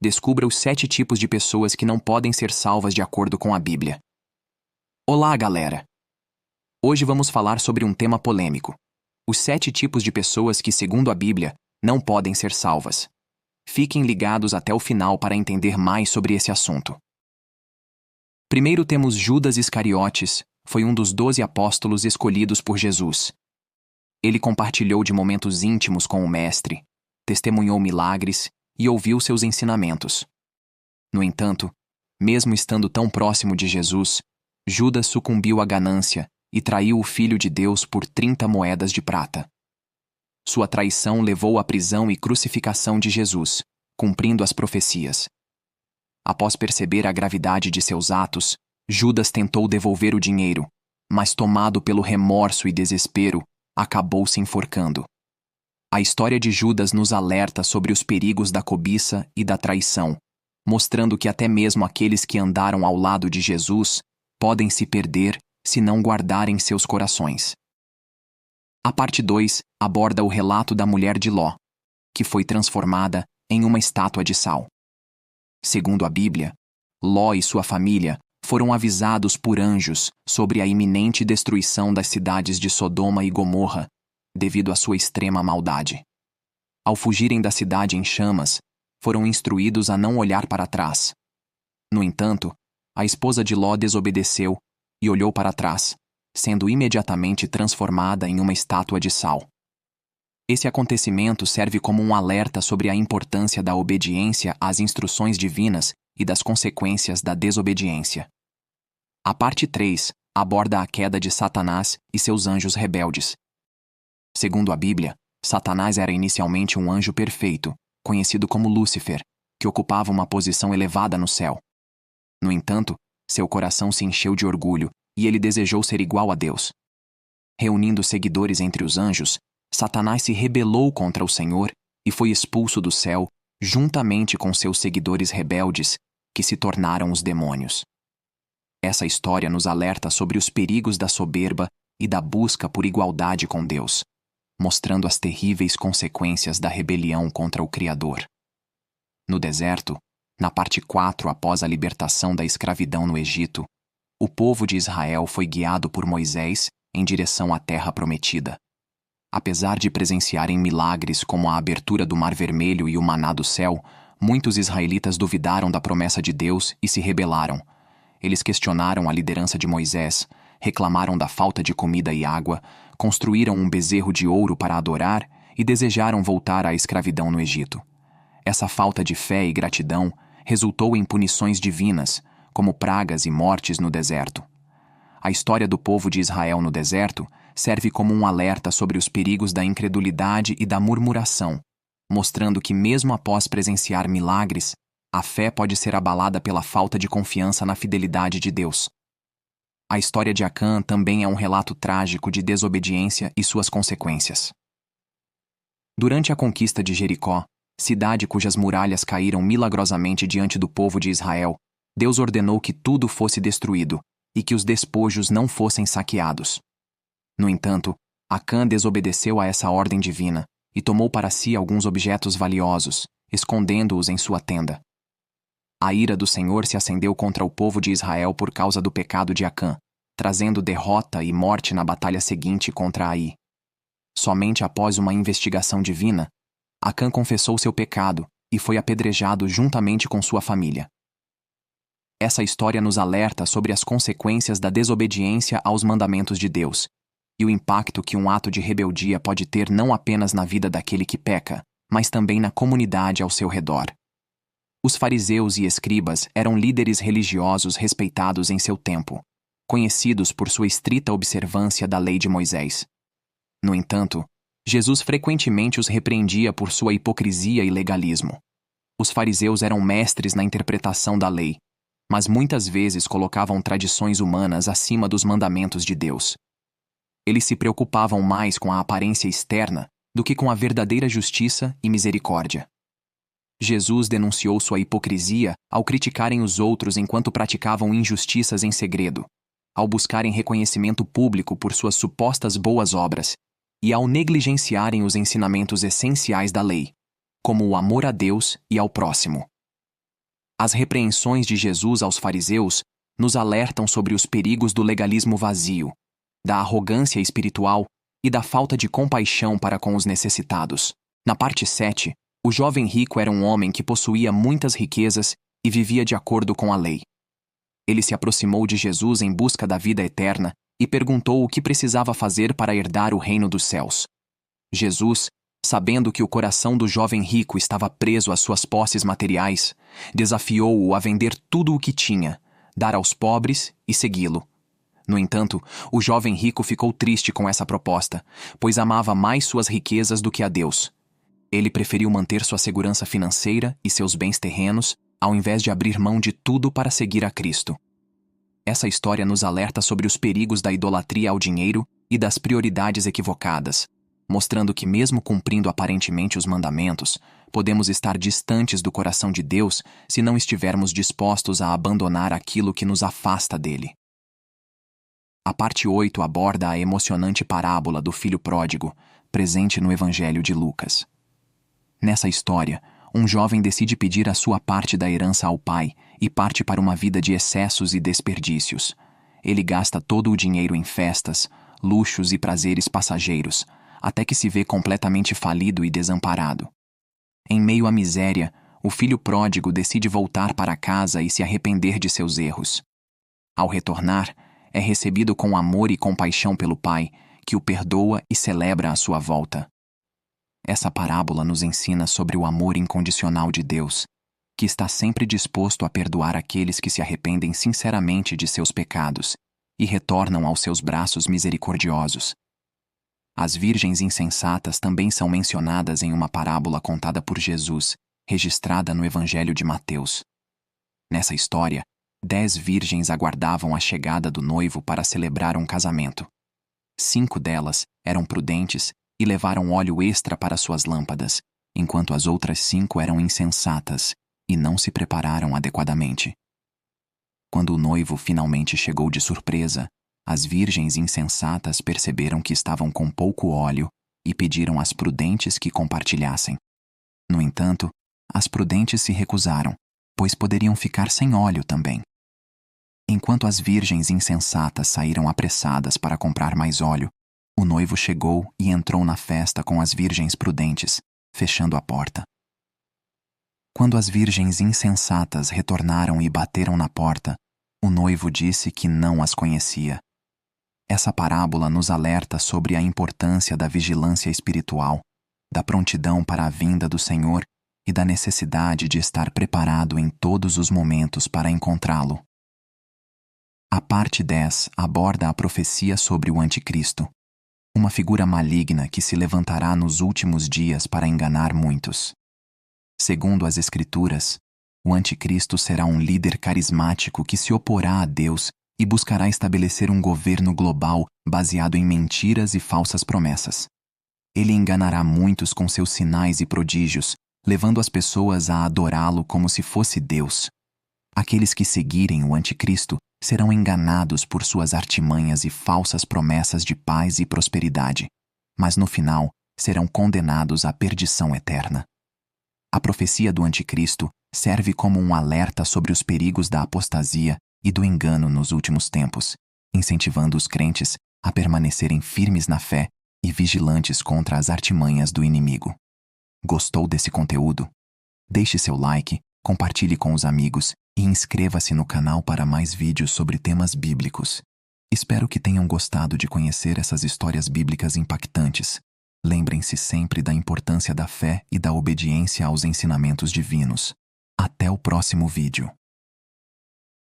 descubra os 7 tipos de pessoas que não podem ser salvas de acordo com a Bíblia. Olá, galera! Hoje vamos falar sobre um tema polêmico: os 7 tipos de pessoas que, segundo a Bíblia, não podem ser salvas. Fiquem ligados até o final para entender mais sobre esse assunto. Primeiro temos Judas Iscariotes, foi um dos 12 apóstolos escolhidos por Jesus. Ele compartilhou de momentos íntimos com o Mestre, testemunhou milagres e ouviu seus ensinamentos. No entanto, mesmo estando tão próximo de Jesus, Judas sucumbiu à ganância e traiu o Filho de Deus por 30 moedas de prata. Sua traição levou à prisão e crucificação de Jesus, cumprindo as profecias. Após perceber a gravidade de seus atos, Judas tentou devolver o dinheiro, mas tomado pelo remorso e desespero, acabou se enforcando. A história de Judas nos alerta sobre os perigos da cobiça e da traição, mostrando que até mesmo aqueles que andaram ao lado de Jesus podem se perder se não guardarem seus corações. A parte 2 aborda o relato da mulher de Ló, que foi transformada em uma estátua de sal. Segundo a Bíblia, Ló e sua família foram avisados por anjos sobre a iminente destruição das cidades de Sodoma e Gomorra, devido à sua extrema maldade. Ao fugirem da cidade em chamas, foram instruídos a não olhar para trás. No entanto, a esposa de Ló desobedeceu e olhou para trás, sendo imediatamente transformada em uma estátua de sal. Esse acontecimento serve como um alerta sobre a importância da obediência às instruções divinas e das consequências da desobediência. A parte 3 aborda a queda de Satanás e seus anjos rebeldes. Segundo a Bíblia, Satanás era inicialmente um anjo perfeito, conhecido como Lúcifer, que ocupava uma posição elevada no céu. No entanto, seu coração se encheu de orgulho e ele desejou ser igual a Deus. Reunindo seguidores entre os anjos, Satanás se rebelou contra o Senhor e foi expulso do céu, juntamente com seus seguidores rebeldes, que se tornaram os demônios. Essa história nos alerta sobre os perigos da soberba e da busca por igualdade com Deus, mostrando as terríveis consequências da rebelião contra o Criador. No deserto, na parte 4 após a libertação da escravidão no Egito, o povo de Israel foi guiado por Moisés em direção à terra prometida. Apesar de presenciarem milagres como a abertura do Mar Vermelho e o maná do céu, muitos israelitas duvidaram da promessa de Deus e se rebelaram. Eles questionaram a liderança de Moisés, reclamaram da falta de comida e água, construíram um bezerro de ouro para adorar e desejaram voltar à escravidão no Egito. Essa falta de fé e gratidão resultou em punições divinas, como pragas e mortes no deserto. A história do povo de Israel no deserto serve como um alerta sobre os perigos da incredulidade e da murmuração, mostrando que mesmo após presenciar milagres, a fé pode ser abalada pela falta de confiança na fidelidade de Deus. A história de Acã também é um relato trágico de desobediência e suas consequências. Durante a conquista de Jericó, cidade cujas muralhas caíram milagrosamente diante do povo de Israel, Deus ordenou que tudo fosse destruído e que os despojos não fossem saqueados. No entanto, Acã desobedeceu a essa ordem divina e tomou para si alguns objetos valiosos, escondendo-os em sua tenda. A ira do Senhor se acendeu contra o povo de Israel por causa do pecado de Acã, trazendo derrota e morte na batalha seguinte contra Ai. Somente após uma investigação divina, Acã confessou seu pecado e foi apedrejado juntamente com sua família. Essa história nos alerta sobre as consequências da desobediência aos mandamentos de Deus e o impacto que um ato de rebeldia pode ter não apenas na vida daquele que peca, mas também na comunidade ao seu redor. Os fariseus e escribas eram líderes religiosos respeitados em seu tempo, conhecidos por sua estrita observância da lei de Moisés. No entanto, Jesus frequentemente os repreendia por sua hipocrisia e legalismo. Os fariseus eram mestres na interpretação da lei, mas muitas vezes colocavam tradições humanas acima dos mandamentos de Deus. Eles se preocupavam mais com a aparência externa do que com a verdadeira justiça e misericórdia. Jesus denunciou sua hipocrisia ao criticarem os outros enquanto praticavam injustiças em segredo, ao buscarem reconhecimento público por suas supostas boas obras e ao negligenciarem os ensinamentos essenciais da lei, como o amor a Deus e ao próximo. As repreensões de Jesus aos fariseus nos alertam sobre os perigos do legalismo vazio, da arrogância espiritual e da falta de compaixão para com os necessitados. Na parte 7, o jovem rico era um homem que possuía muitas riquezas e vivia de acordo com a lei. Ele se aproximou de Jesus em busca da vida eterna e perguntou o que precisava fazer para herdar o reino dos céus. Jesus, sabendo que o coração do jovem rico estava preso às suas posses materiais, desafiou-o a vender tudo o que tinha, dar aos pobres e segui-lo. No entanto, o jovem rico ficou triste com essa proposta, pois amava mais suas riquezas do que a Deus. Ele preferiu manter sua segurança financeira e seus bens terrenos, ao invés de abrir mão de tudo para seguir a Cristo. Essa história nos alerta sobre os perigos da idolatria ao dinheiro e das prioridades equivocadas, mostrando que mesmo cumprindo aparentemente os mandamentos, podemos estar distantes do coração de Deus se não estivermos dispostos a abandonar aquilo que nos afasta dele. A parte 8 aborda a emocionante parábola do filho pródigo, presente no Evangelho de Lucas. Nessa história, um jovem decide pedir a sua parte da herança ao pai e parte para uma vida de excessos e desperdícios. Ele gasta todo o dinheiro em festas, luxos e prazeres passageiros, até que se vê completamente falido e desamparado. Em meio à miséria, o filho pródigo decide voltar para casa e se arrepender de seus erros. Ao retornar, é recebido com amor e compaixão pelo pai, que o perdoa e celebra a sua volta. Essa parábola nos ensina sobre o amor incondicional de Deus, que está sempre disposto a perdoar aqueles que se arrependem sinceramente de seus pecados e retornam aos seus braços misericordiosos. As virgens insensatas também são mencionadas em uma parábola contada por Jesus, registrada no Evangelho de Mateus. Nessa história, 10 virgens aguardavam a chegada do noivo para celebrar um casamento. 5 delas eram prudentes e levaram óleo extra para suas lâmpadas, enquanto as outras 5 eram insensatas e não se prepararam adequadamente. Quando o noivo finalmente chegou de surpresa, as virgens insensatas perceberam que estavam com pouco óleo e pediram às prudentes que compartilhassem. No entanto, as prudentes se recusaram, pois poderiam ficar sem óleo também. Enquanto as virgens insensatas saíram apressadas para comprar mais óleo, o noivo chegou e entrou na festa com as virgens prudentes, fechando a porta. Quando as virgens insensatas retornaram e bateram na porta, o noivo disse que não as conhecia. Essa parábola nos alerta sobre a importância da vigilância espiritual, da prontidão para a vinda do Senhor e da necessidade de estar preparado em todos os momentos para encontrá-lo. A parte 10 aborda a profecia sobre o Anticristo, uma figura maligna que se levantará nos últimos dias para enganar muitos. Segundo as Escrituras, o Anticristo será um líder carismático que se oporá a Deus e buscará estabelecer um governo global baseado em mentiras e falsas promessas. Ele enganará muitos com seus sinais e prodígios, levando as pessoas a adorá-lo como se fosse Deus. Aqueles que seguirem o Anticristo serão enganados por suas artimanhas e falsas promessas de paz e prosperidade, mas no final serão condenados à perdição eterna. A profecia do Anticristo serve como um alerta sobre os perigos da apostasia e do engano nos últimos tempos, incentivando os crentes a permanecerem firmes na fé e vigilantes contra as artimanhas do inimigo. Gostou desse conteúdo? Deixe seu like, compartilhe com os amigos e inscreva-se no canal para mais vídeos sobre temas bíblicos. Espero que tenham gostado de conhecer essas histórias bíblicas impactantes. Lembrem-se sempre da importância da fé e da obediência aos ensinamentos divinos. Até o próximo vídeo.